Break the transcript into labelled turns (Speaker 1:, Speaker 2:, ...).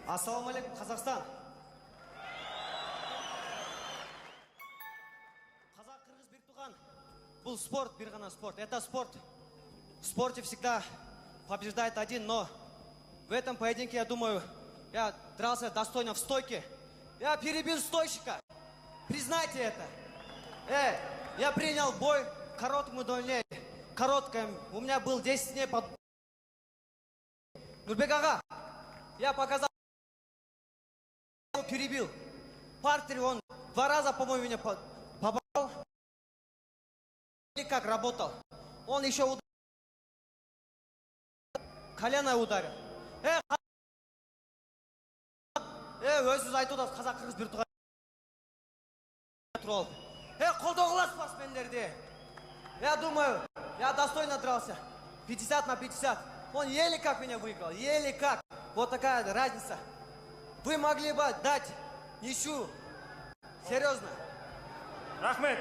Speaker 1: Ассаламу алейкум, Казахстан. Казах, кыргыз бир туган. Бұл спорт, бир гана спорт. Это спорт. В спорте всегда побеждает один, но в этом поединке, я думаю, я дрался достойно в стойке. Я перебил стойщика. Признайте это. Я принял бой короткому дуэль. Короткое. У меня был 10 дней под... Нурбек ага, я показал, перебил. Партер, он 2 раза, по-моему, меня побал. Или как работал. Он еще ударил. Колено ударил. Өзіңіз айтуда қазақ қырғыз бір туған. Қолдауғылас спортсмендерді. Я думаю, я достойно дрался. 50 на 50. Он еле как меня выиграл. Еле как. Вот такая разница. Вы могли бы дать ничью. Серьезно.
Speaker 2: Рахмет.